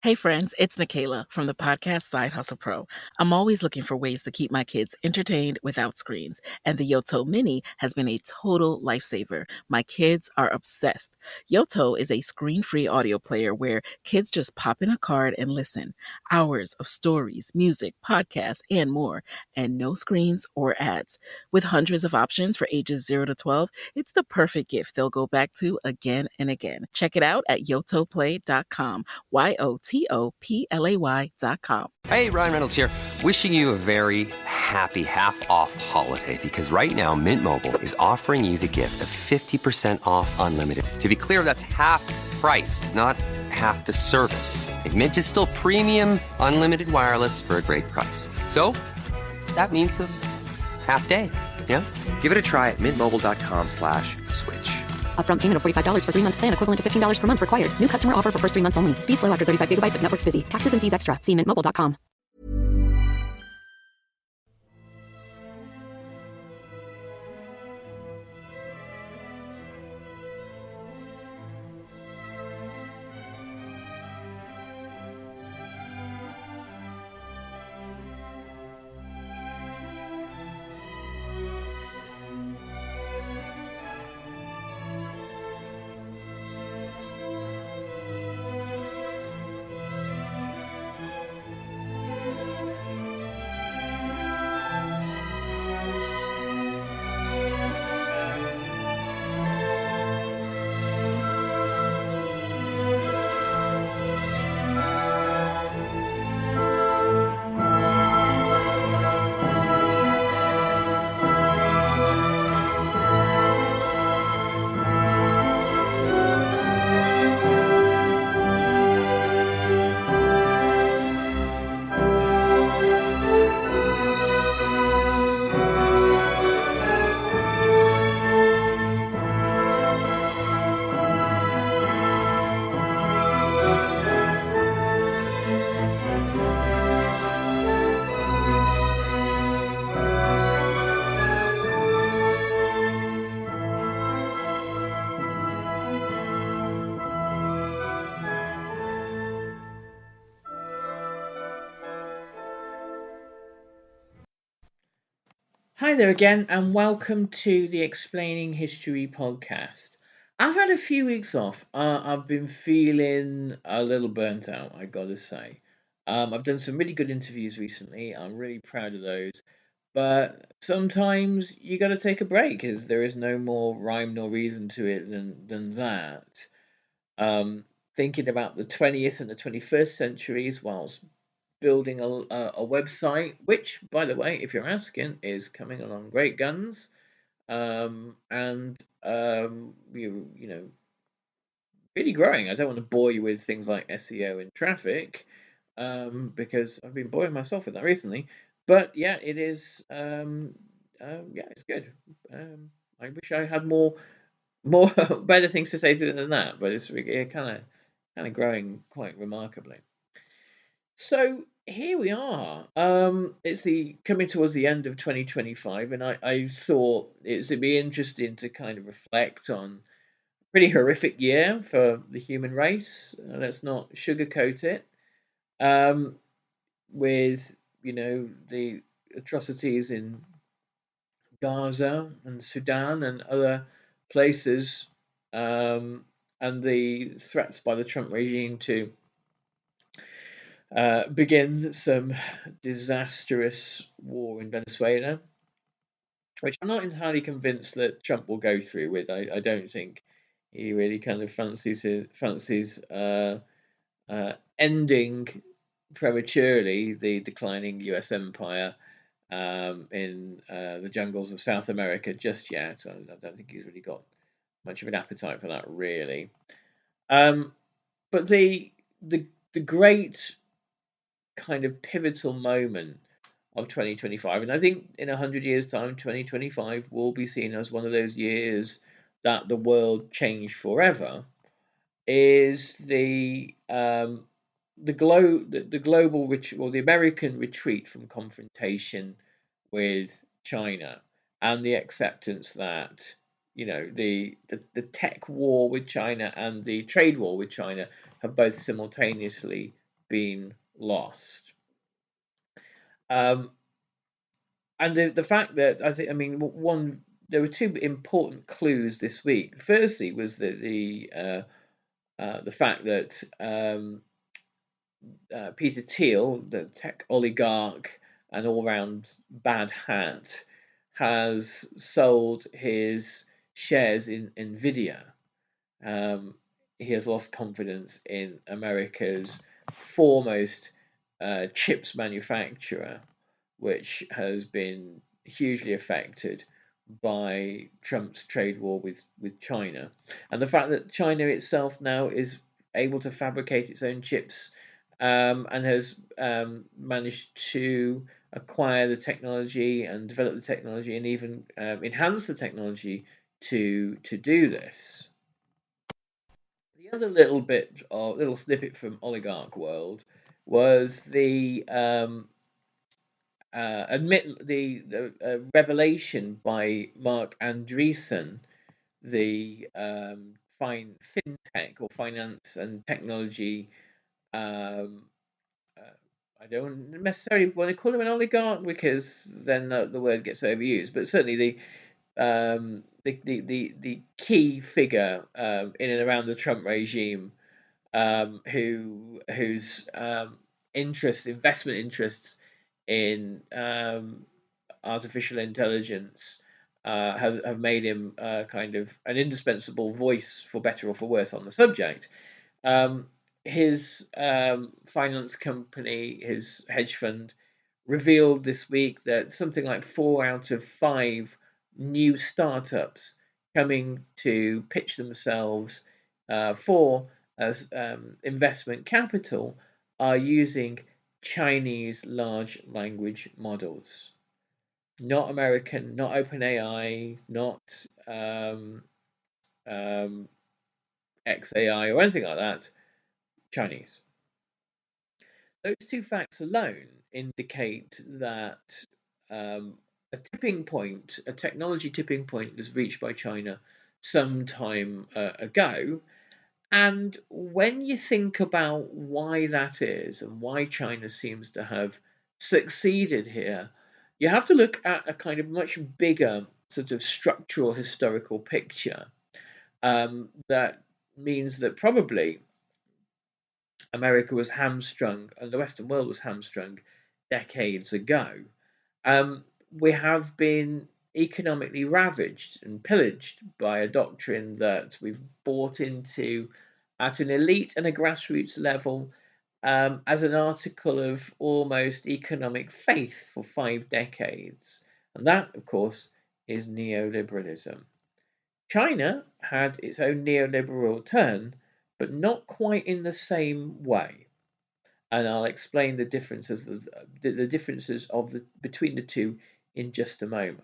Hey friends, it's Nikayla from the podcast Side Hustle Pro. I'm always looking for ways to keep my kids entertained without screens, and the Yoto Mini has been a total lifesaver. My kids are obsessed. Yoto is a screen-free audio player where kids just pop in a card and listen. Hours of stories, music, podcasts, and more, and no screens or ads. With hundreds of options for ages 0 to 12, it's the perfect gift they'll go back to again and again. Check it out at yotoplay.com. YOTOPLAY.com. Hey, Ryan Reynolds here. Wishing you a very happy half-off holiday because right now Mint Mobile is offering you the gift of 50% off unlimited. To be clear, that's half price, not half the service. Like Mint is still premium unlimited wireless for a great price. So that means a half day. Yeah? Give it a try at mintmobile.com/switch. Upfront payment of $45 for 3-month plan, equivalent to $15 per month required. New customer offer for first 3 months only. Speed slow after 35 gigabytes if network's busy. Taxes and fees extra. See mintmobile.com. Hi there again, and welcome to the Explaining History podcast. I've had a few weeks off. I've been feeling a little burnt out, I gotta say. I've done some really good interviews recently. I'm really proud of those. But sometimes you gotta take a break, as there is no more rhyme nor reason to it than that. Um, Thinking about the 20th and the 21st centuries whilst building a website, which, by the way, if you're asking, is coming along great guns. And you know, really growing. I don't want to bore you with things like SEO and traffic, because I've been boring myself with that recently. But yeah, it is. Yeah, it's good. I wish I had more better things to say to it than that, but it's kind of growing quite remarkably. So here we are. It's the coming towards the end of 2025, and I thought it'd be interesting to kind of reflect on a pretty horrific year for the human race. Let's not sugarcoat it. Um, with the atrocities in Gaza and Sudan and other places, and the threats by the Trump regime to begin some disastrous war in Venezuela, which I'm not entirely convinced that Trump will go through with. I don't think he really kind of fancies ending prematurely the declining U.S. empire in the jungles of South America just yet. I don't think he's really got much of an appetite for that, really. But the great kind of pivotal moment of 2025, and I think in 100 years' time, 2025 will be seen as one of those years that the world changed forever. Is the global or the American retreat from confrontation with China, and the acceptance that the tech war with China and the trade war with China have both simultaneously been lost. Um, and the fact that I mean, one there were two important clues this week. Firstly, was the fact that Peter Thiel, the tech oligarch and all round bad hat, has sold his shares in Nvidia. Um, he has lost confidence in America's foremost chips manufacturer, which has been hugely affected by Trump's trade war with China. And the fact that China itself now is able to fabricate its own chips, and has managed to acquire the technology and develop the technology and even enhance the technology to do this. The other little snippet from oligarch world was the revelation by Mark Andreessen, the fintech or finance and technology. Um, uh, I don't necessarily want to call him an oligarch because then the word gets overused, but certainly the key figure in and around the Trump regime, whose investment interests in artificial intelligence have made him kind of an indispensable voice, for better or for worse, on the subject. Um, his finance company, his hedge fund, revealed this week that something like 4 out of 5 new startups coming to pitch themselves for as investment capital are using Chinese large language models. Not American, not OpenAI, not um, um, XAI or anything like that. Chinese. Those two facts alone indicate that a technology tipping point was reached by China some time ago. And when you think about why that is and why China seems to have succeeded here, you have to look at a kind of much bigger sort of structural historical picture, that means that probably America was hamstrung and the Western world was hamstrung decades ago. We have been economically ravaged and pillaged by a doctrine that we've bought into at an elite and a grassroots level, as an article of almost economic faith for 5 decades. And that, of course, is neoliberalism. China had its own neoliberal turn, but not quite in the same way. And I'll explain the differences of the between the two in just a moment.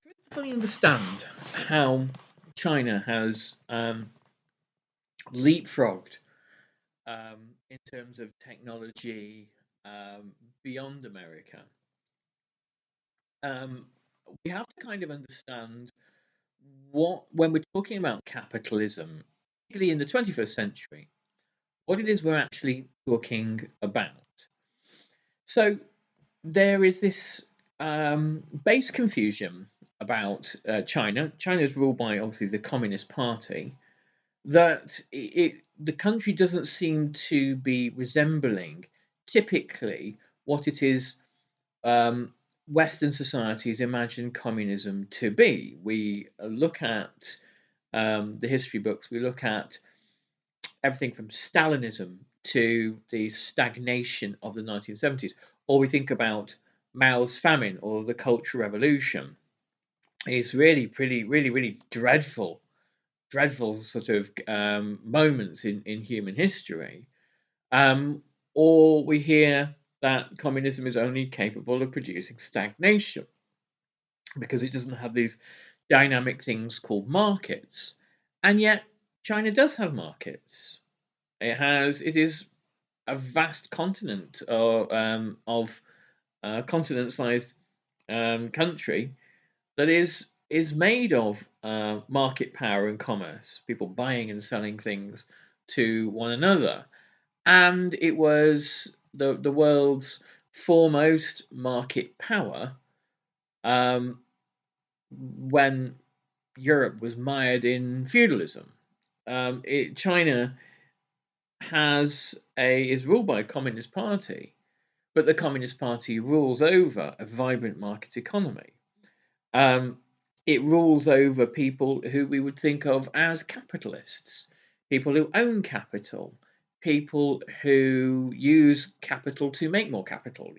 To fully understand how China has leapfrogged in terms of technology beyond America, um, we have to kind of understand what, when we're talking about capitalism, particularly in the 21st century, what it is we're actually talking about. So there is this base confusion about China. China is ruled by obviously the Communist Party. That the country doesn't seem to be resembling typically what it is Western societies imagine communism to be. We look at the history books. We look at everything from Stalinism to the stagnation of the 1970s, or we think about Mao's famine or the Cultural Revolution. It's really pretty, really, really dreadful sort of moments in human history. Um, or we hear that communism is only capable of producing stagnation because it doesn't have these dynamic things called markets. And yet, China does have markets. It is a vast continent of continent-sized country that is made of market power and commerce, people buying and selling things to one another. And it was the world's foremost market power when Europe was mired in feudalism. China is ruled by a communist party, but the Communist Party rules over a vibrant market economy. Um, it rules over people who we would think of as capitalists, people who own capital, people who use capital to make more capital.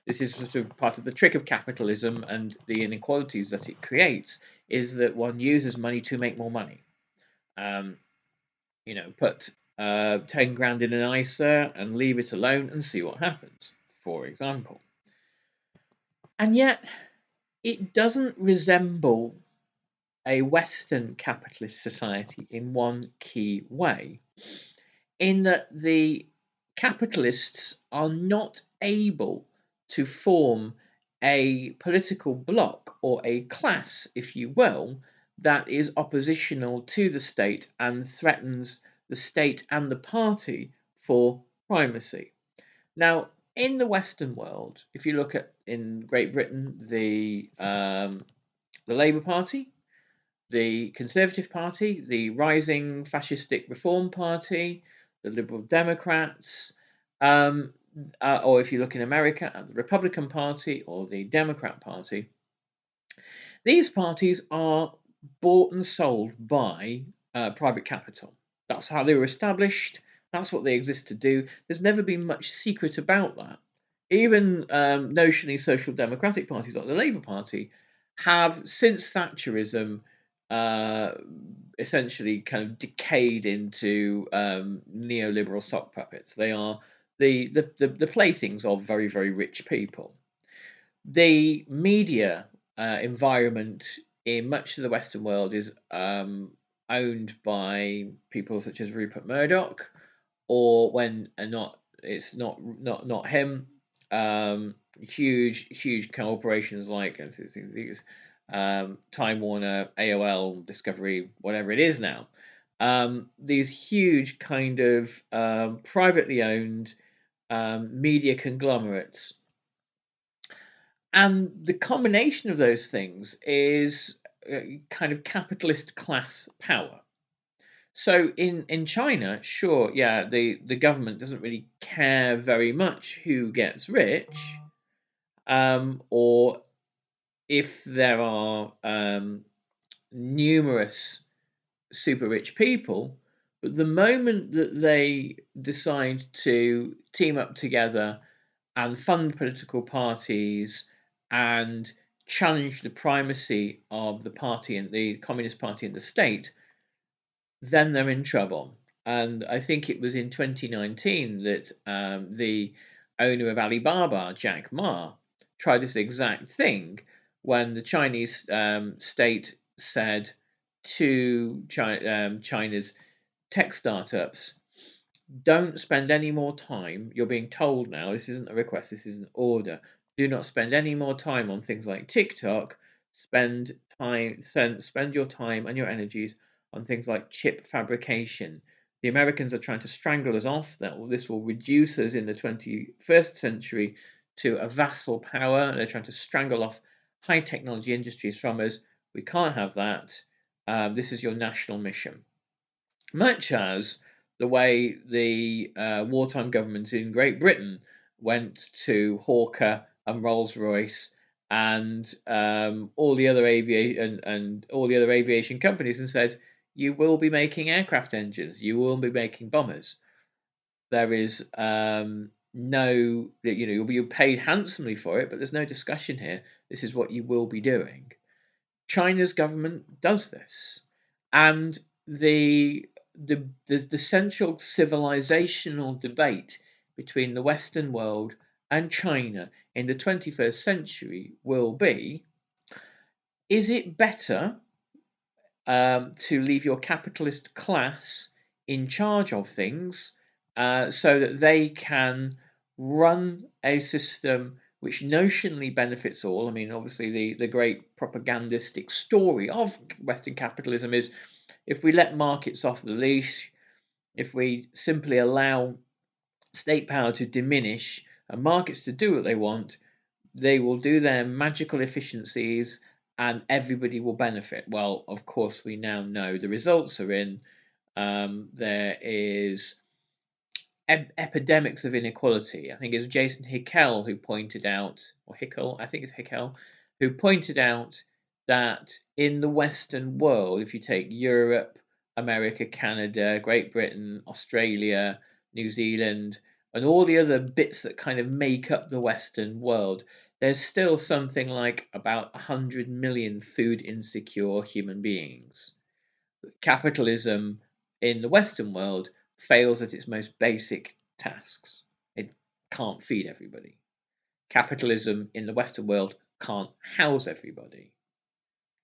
This is sort of part of the trick of capitalism and the inequalities that it creates, is that one uses money to make more money. Um, put 10 grand in an ISA and leave it alone and see what happens, for example. And yet, it doesn't resemble a Western capitalist society in one key way, in that the capitalists are not able to form a political bloc or a class, if you will, that is oppositional to the state and threatens the state and the party for primacy. Now, in the Western world, if you look at in Great Britain, the Labour Party, the Conservative Party, the rising fascistic Reform Party, the Liberal Democrats, or if you look in America at the Republican Party or the Democrat Party, these parties are bought and sold by private capital. That's how they were established. That's what they exist to do. There's never been much secret about that. Even notionally social democratic parties like the Labour Party have, since Thatcherism, essentially kind of decayed into neoliberal sock puppets. They are the playthings of very, very rich people. The media environment in much of the Western world is owned by people such as Rupert Murdoch, or when it's not him. Huge corporations like these Time Warner, AOL, Discovery, whatever it is now. These huge kind of privately owned media conglomerates. And the combination of those things is kind of capitalist class power. So in China, sure, yeah, the government doesn't really care very much who gets rich, or if there are numerous super rich people. But the moment that they decide to team up together and fund political parties and challenge the primacy of the party and the Communist Party in the state, then they're in trouble. And I think it was in 2019 that the owner of Alibaba, Jack Ma, tried this exact thing when the Chinese state said to China's tech startups, don't spend any more time. You're being told now, this isn't a request, this is an order. Do not spend any more time on things like TikTok. Spend your time and your energies on things like chip fabrication. The Americans are trying to strangle us off. This will reduce us in the 21st century to a vassal power. They're trying to strangle off high technology industries from us. We can't have that. This is your national mission. Much as the way the wartime governments in Great Britain went to Hawker and Rolls-Royce and all the other aviation companies and said, you will be making aircraft engines, you will be making bombers. There is you'll be paid handsomely for it, but there's no discussion here. This is what you will be doing. China's government does this, and the central civilizational debate between the Western world and China in the 21st century will be, is it better to leave your capitalist class in charge of things so that they can run a system which notionally benefits all? I mean, obviously, the great propagandistic story of Western capitalism is, if we let markets off the leash, if we simply allow state power to diminish and markets to do what they want, they will do their magical efficiencies and everybody will benefit. Well, of course, we now know the results are in. There is epidemics of inequality. I think it's Jason Hickel who pointed out, or Hickel, I think it's Hickel, who pointed out that in the Western world, if you take Europe, America, Canada, Great Britain, Australia, New Zealand, and all the other bits that kind of make up the Western world, there's still something like about 100 million food insecure human beings. Capitalism in the Western world fails at its most basic tasks. It can't feed everybody. Capitalism in the Western world can't house everybody.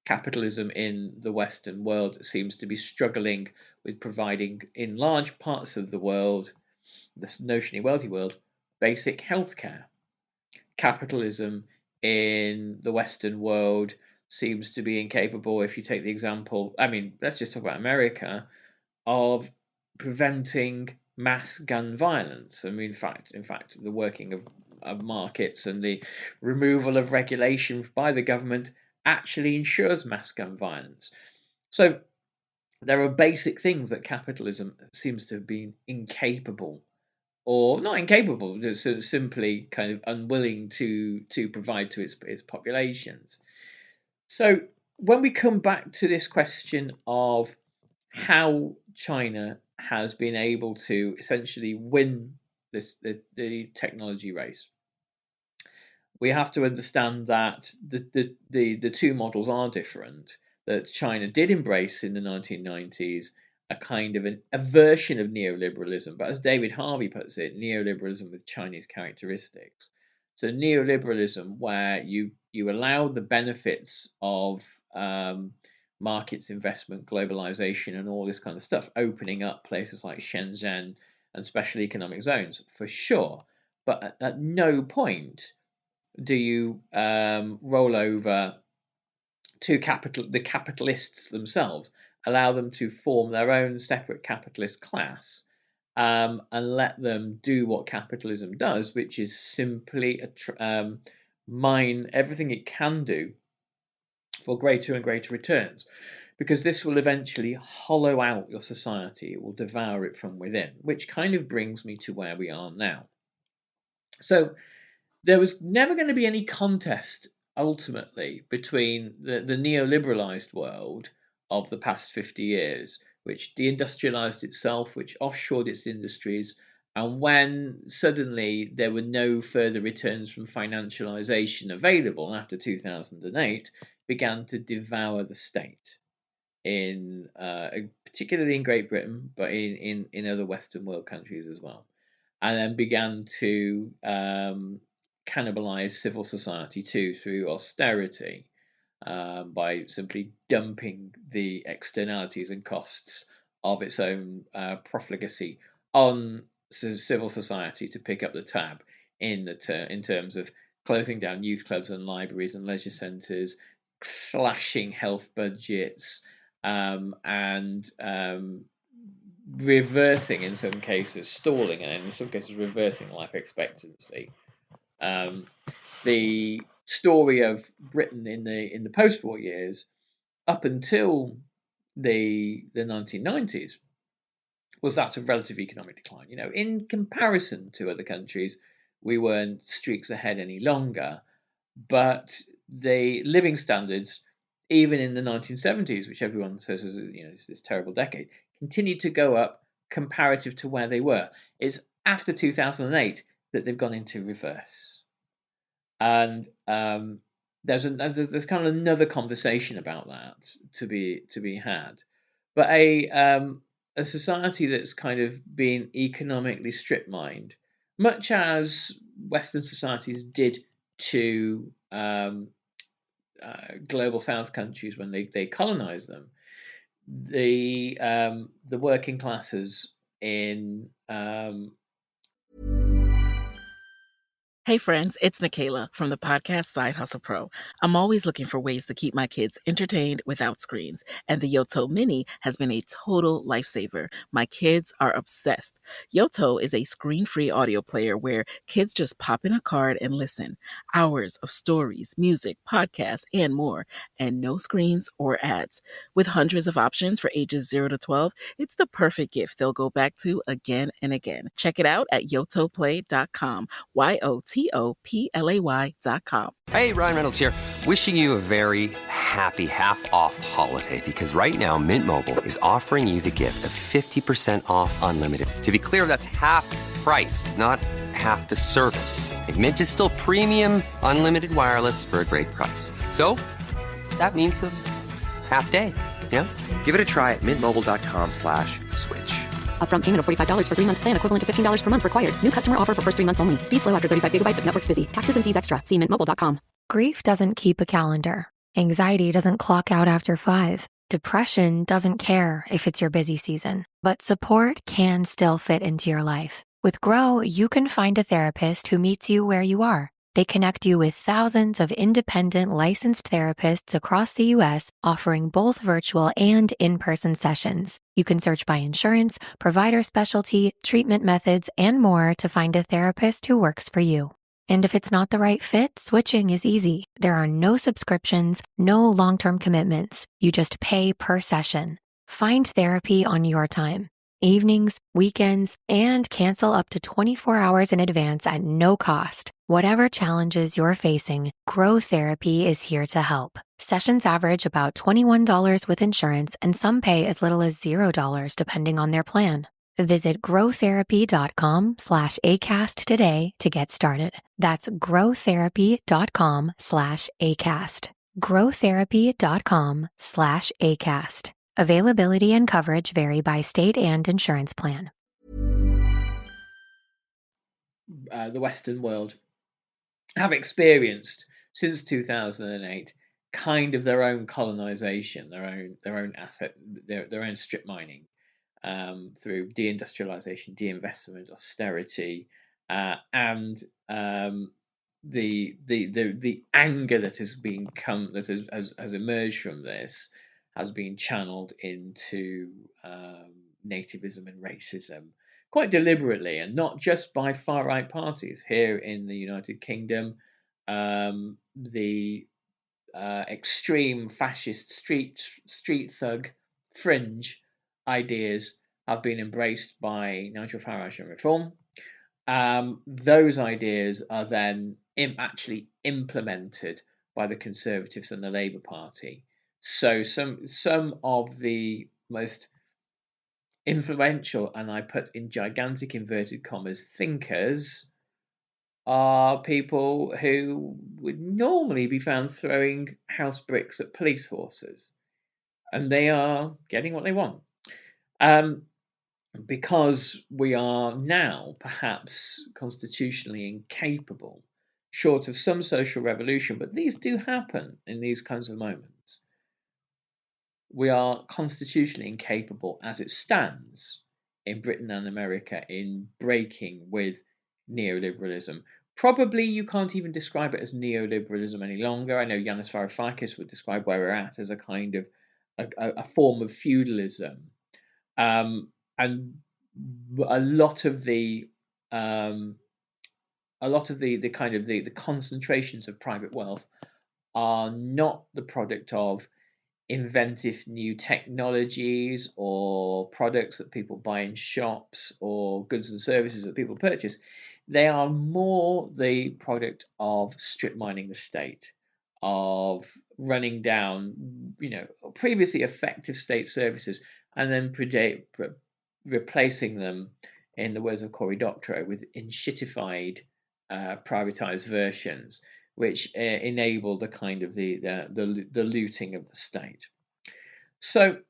Capitalism in the Western world seems to be struggling with providing, in large parts of the world, this notionally wealthy world, basic healthcare. Capitalism in the Western world seems to be incapable, if you take the example, I mean, let's just talk about America, of preventing mass gun violence. I mean, in fact, the working of markets and the removal of regulation by the government actually ensures mass gun violence. So there are basic things that capitalism seems to have been incapable, or not incapable, just simply kind of unwilling to provide to its populations. So when we come back to this question of how China has been able to essentially win the technology race, we have to understand that the two models are different. That China did embrace in the 1990s a kind of a version of neoliberalism, but as David Harvey puts it, neoliberalism with Chinese characteristics. So neoliberalism, where you allow the benefits of markets, investment, globalization, and all this kind of stuff, opening up places like Shenzhen and special economic zones for sure. But at no point do you roll over to the capitalists themselves, allow them to form their own separate capitalist class, and let them do what capitalism does, which is simply mine everything it can do for greater and greater returns, because this will eventually hollow out your society. It will devour it from within, which kind of brings me to where we are now. So there was never going to be any contest ultimately between the neoliberalized world of the past 50 years, which deindustrialized itself, which offshored its industries, and when suddenly there were no further returns from financialization available after 2008, began to devour the state in particularly in Great Britain, but in other Western world countries as well, and then began to cannibalize civil society too through austerity, by simply dumping the externalities and costs of its own profligacy on civil society to pick up the tab in terms of closing down youth clubs and libraries and leisure centres, slashing health budgets, and reversing, in some cases, stalling, and in some cases, reversing life expectancy. The story of Britain in the post-war years, up until the 1990s, was that of relative economic decline. You know, in comparison to other countries, we weren't streaks ahead any longer, but the living standards, even in the 1970s, which everyone says is this terrible decade, continued to go up comparative to where they were. It's after 2008 that they've gone into reverse, and there's kind of another conversation about that to be had, but a society that's kind of been economically strip mined, much as Western societies did to global South countries when they colonized them. The working classes in Hey friends, it's Nikayla from the podcast Side Hustle Pro. I'm always looking for ways to keep my kids entertained without screens, and the Yoto Mini has been a total lifesaver. My kids are obsessed. Yoto is a screen-free audio player where kids just pop in a card and listen. Hours of stories, music, podcasts, and more, and no screens or ads. With hundreds of options for ages 0 to 12, it's the perfect gift they'll go back to again and again. Check it out at yotoplay.com. YOTOPLAY.com. Hey, Ryan Reynolds here. Wishing you a very happy half-off holiday because right now Mint Mobile is offering you the gift of 50% off unlimited. To be clear, that's half price, not half the service. And Mint is still premium unlimited wireless for a great price. So that means a half day. Yeah? Give it a try at mintmobile.com/switch. Upfront payment of $45 for 3-month plan equivalent to $15 per month required. New customer offer for first 3 months only. Speed slow after 35 gigabytes if network's busy. Taxes and fees extra. See mintmobile.com. Grief doesn't keep a calendar. Anxiety doesn't clock out after 5. Depression doesn't care if it's your busy season. But support can still fit into your life. With Grow, you can find a therapist who meets you where you are. They connect you with thousands of independent licensed therapists across the U.S., offering both virtual and in-person sessions. You can search by insurance, provider specialty, treatment methods, and more to find a therapist who works for you. And if it's not the right fit, switching is easy. There are no subscriptions, no long-term commitments. You just pay per session. Find therapy on your time. Evenings, weekends, and cancel up to 24 hours in advance at no cost. Whatever challenges you're facing, Grow Therapy is here to help. Sessions average about $21 with insurance, and some pay as little as $0 depending on their plan. Visit growtherapy.com/ACAST today to get started. That's growtherapy.com/ACAST. growtherapy.com/ACAST. Availability and coverage vary by state and insurance plan. The Western world have experienced since 2008 kind of their own colonization, their own asset, their own strip mining through de-industrialization, de-investment, austerity, and the anger that has emerged from this has been channeled into nativism and racism quite deliberately, and not just by far-right parties. Here in the United Kingdom, the extreme fascist street thug fringe ideas have been embraced by Nigel Farage and Reform. Those ideas are then actually implemented by the Conservatives and the Labour Party. So some of the most influential, and I put in gigantic inverted commas, thinkers are people who would normally be found throwing house bricks at police horses, and they are getting what they want. Because we are now perhaps constitutionally incapable, short of some social revolution, but these do happen in these kinds of moments. We are constitutionally incapable as it stands in Britain and America in breaking with neoliberalism. Probably you can't even describe it as neoliberalism any longer. I know Yanis Varoufakis would describe where we're at as a kind of a form of feudalism. And a lot of the kind of the concentrations of private wealth are not the product of inventive new technologies or products that people buy in shops or goods and services that people purchase. They are more the product of strip mining the state, of running down, previously effective state services and then replacing them, in the words of Cory Doctorow, with enshittified, privatized versions, which enable the kind of the looting of the state. So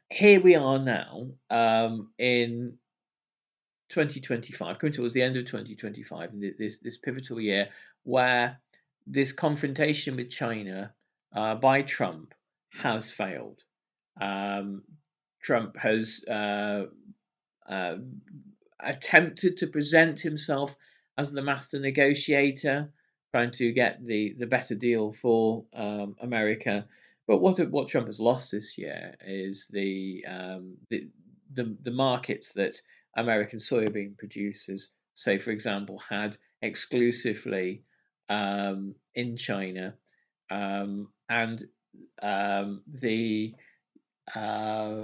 here we are now in 2025, coming towards the end of 2025, in this pivotal year, where this confrontation with China by Trump has failed. Trump has attempted to present himself as the master negotiator, trying to get the better deal for America. But what Trump has lost this year is the markets that American soybean producers, say for example, had exclusively in China, and the uh,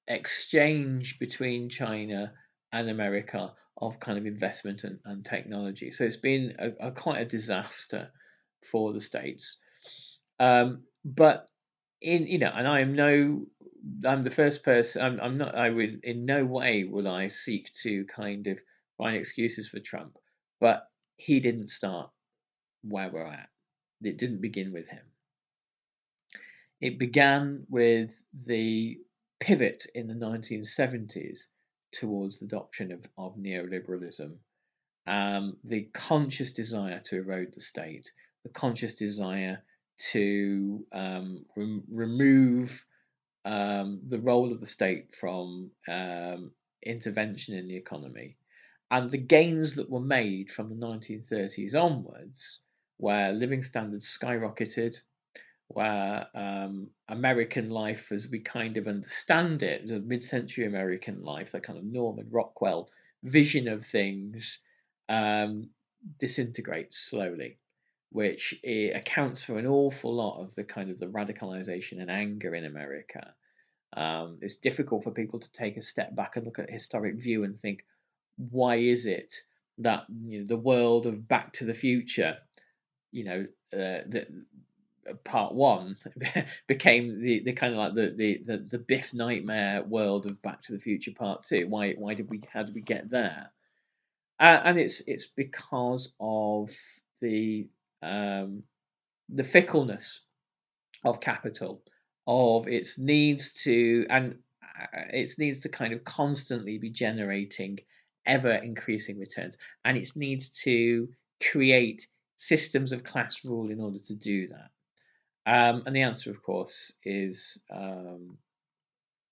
exchange between China and America of kind of investment and technology. So it's been quite a disaster for the states. But and I'm the first person. I'm not. I would in no way will I seek to kind of find excuses for Trump, but he didn't start where we're at. It didn't begin with him. It began with the pivot in the 1970s towards the doctrine of neoliberalism, the conscious desire to erode the state, the conscious desire to remove the role of the state from intervention in the economy. And the gains that were made from the 1930s onwards, where living standards skyrocketed, where American life, as we kind of understand it, the mid-century American life, that kind of Norman Rockwell vision of things, disintegrates slowly, which accounts for an awful lot of the kind of the radicalization and anger in America. It's difficult for people to take a step back and look at a historic view and think, why is it that the world of Back to the Future, that part one became the kind of like the Biff nightmare world of Back to the Future Part Two. How did we get there? And it's because of the fickleness of capital, of its needs to kind of constantly be generating ever increasing returns, and its needs to create systems of class rule in order to do that. And the answer, of course, is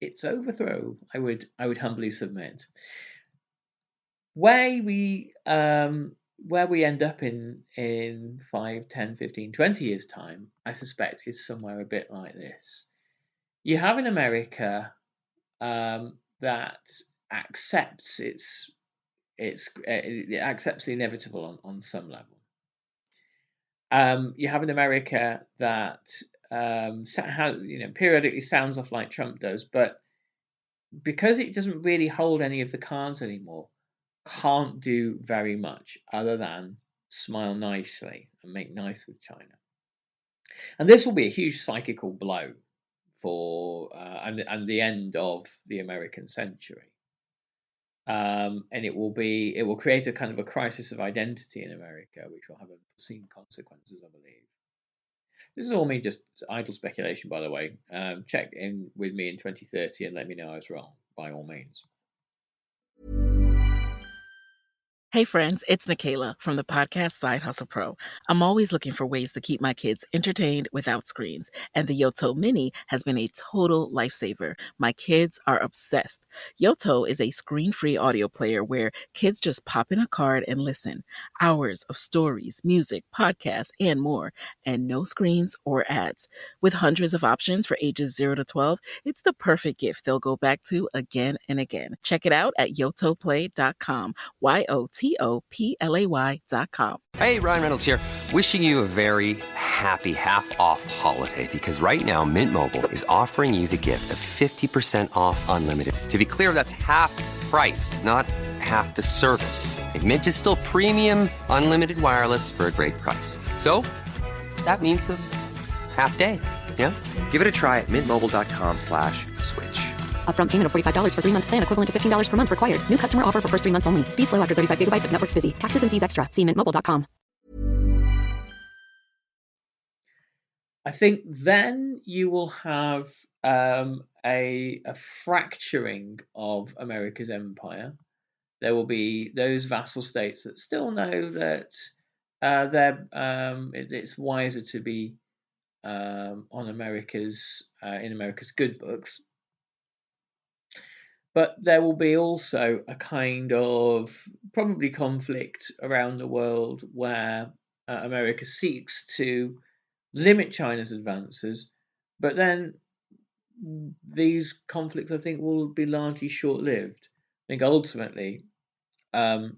its overthrow. I would humbly submit. Where we end up in 5, 10, 15, 20 years' time, I suspect, is somewhere a bit like this. You have in America that accepts it accepts the inevitable on some level. You have in America that periodically sounds off like Trump does, but because it doesn't really hold any of the cards anymore, can't do very much other than smile nicely and make nice with China. And this will be a huge psychical blow for and the end of the American century. And it will create a kind of a crisis of identity in America, which will have unforeseen consequences, I believe. This is all me just idle speculation, by the way. Check in with me in 2030 and let me know I was wrong, by all means. Hey friends, it's Nikayla from the podcast Side Hustle Pro. I'm always looking for ways to keep my kids entertained without screens, and the Yoto Mini has been a total lifesaver. My kids are obsessed. Yoto is a screen-free audio player where kids just pop in a card and listen. Hours of stories, music, podcasts, and more, and no screens or ads. With hundreds of options for ages 0 to 12, it's the perfect gift they'll go back to again and again. Check it out at yotoplay.com. YOTOPLAY.com. Hey, Ryan Reynolds here. Wishing you a very happy half-off holiday, because right now Mint Mobile is offering you the gift of 50% off unlimited. To be clear, that's half price, not half the service. And Mint is still premium unlimited wireless for a great price. So that means a half day. Yeah? Give it a try at mintmobile.com/switch. Upfront payment of $45 for 3-month plan, equivalent to $15 per month required. New customer offer for first 3 months only. Speed slow after 35 gigabytes if network's busy. Taxes and fees extra. See mintmobile.com. I think then you will have a fracturing of America's empire. There will be those vassal states that still know that it's wiser to be on in America's good books. But there will be also a kind of probably conflict around the world where America seeks to limit China's advances, but then these conflicts, I think, will be largely short-lived. I think ultimately, um,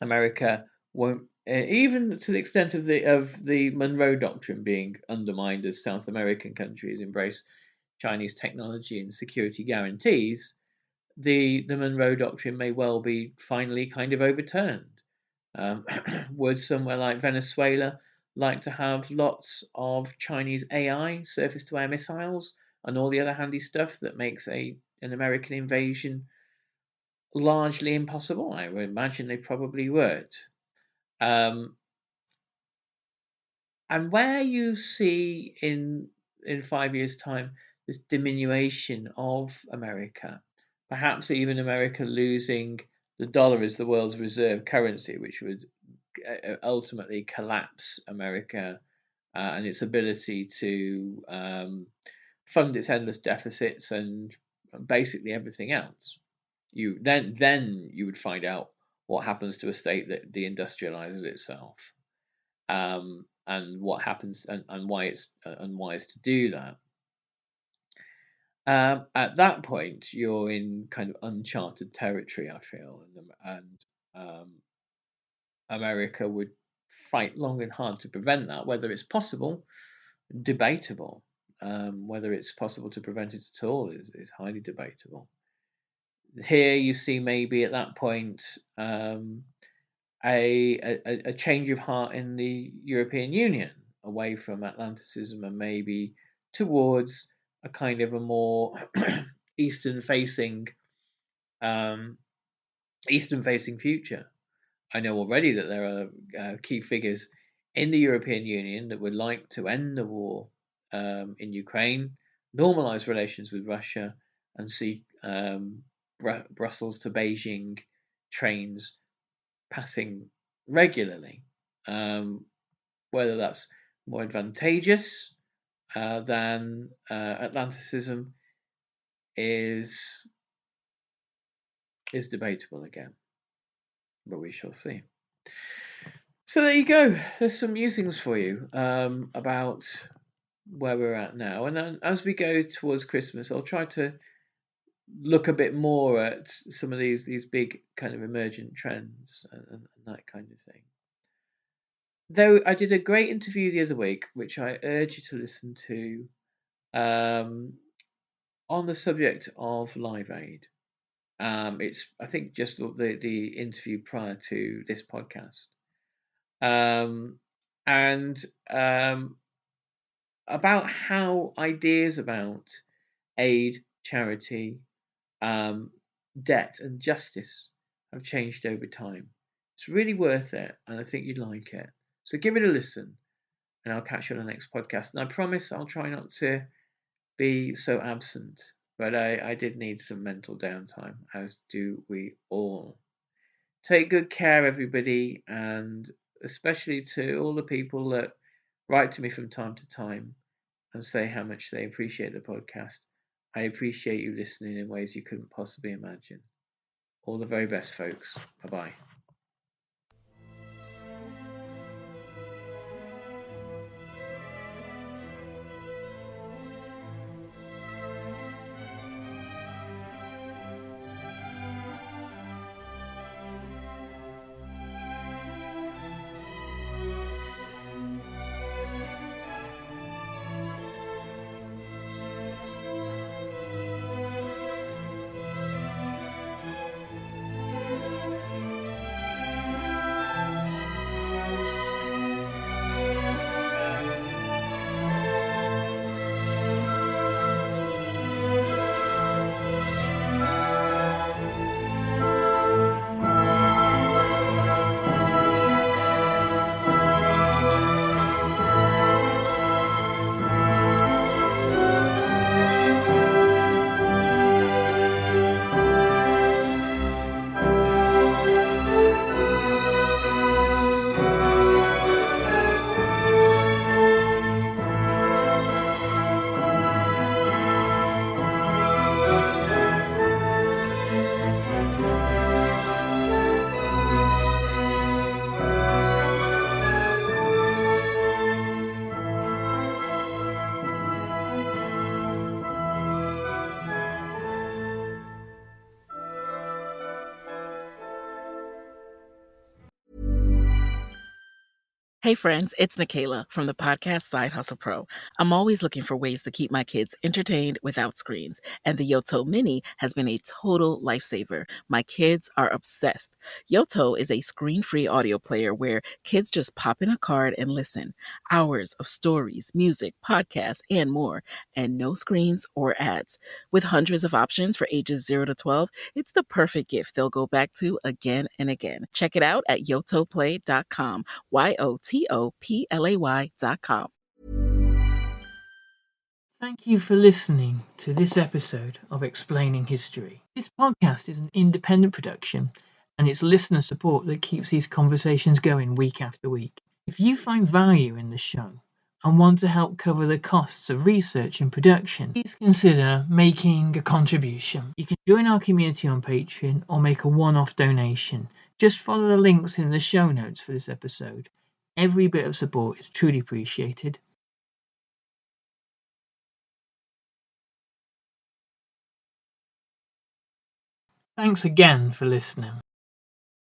America won't, even to the extent of the Monroe Doctrine being undermined as South American countries embrace Chinese technology and security guarantees. The Monroe Doctrine may well be finally kind of overturned. Would somewhere like Venezuela like to have lots of Chinese AI, surface-to-air missiles, and all the other handy stuff that makes an American invasion largely impossible? I would imagine they probably would. Um, and where you see in 5 years' time this diminution of America, perhaps even America losing the dollar as the world's reserve currency, which would ultimately collapse America and its ability to fund its endless deficits and basically everything else. Then you would find out what happens to a state that deindustrializes itself, and what happens and why it's unwise to do that. At that point, you're in kind of uncharted territory, I feel, and America would fight long and hard to prevent that. Whether it's possible, debatable. Whether it's possible to prevent it at all is highly debatable. Here you see maybe at that point a change of heart in the European Union away from Atlanticism and maybe towards a kind of a more eastern facing future. I know already that there are key figures in the European Union that would like to end the war in Ukraine, normalize relations with Russia, and see Brussels to Beijing trains passing regularly. Whether that's more advantageous than Atlanticism is debatable again, but we shall see. So there you go. There's some musings for you about where we're at now, and then as we go towards Christmas, I'll try to look a bit more at some of these big kind of emergent trends and that kind of thing. Though I did a great interview the other week, which I urge you to listen to, on the subject of Live Aid. It's, I think, just the interview prior to this podcast, and about how ideas about aid, charity, debt, and justice have changed over time. It's really worth it, and I think you'd like it. So give it a listen, and I'll catch you on the next podcast. And I promise I'll try not to be so absent, but I did need some mental downtime, as do we all. Take good care, everybody, and especially to all the people that write to me from time to time and say how much they appreciate the podcast. I appreciate you listening in ways you couldn't possibly imagine. All the very best, folks. Bye-bye. Hey friends, it's Nikayla from the podcast Side Hustle Pro. I'm always looking for ways to keep my kids entertained without screens, and the Yoto Mini has been a total lifesaver. My kids are obsessed. Yoto is a screen-free audio player where kids just pop in a card and listen. Hours of stories, music, podcasts, and more, and no screens or ads. With hundreds of options for ages 0 to 12, it's the perfect gift they'll go back to again and again. Check it out at yotoplay.com. YOTOPLAY.com. Thank you for listening to this episode of Explaining History. This podcast is an independent production, and it's listener support that keeps these conversations going week after week. If you find value in the show and want to help cover the costs of research and production, please consider making a contribution. You can join our community on Patreon or make a one-off donation. Just follow the links in the show notes for this episode. Every bit of support is truly appreciated. Thanks again for listening.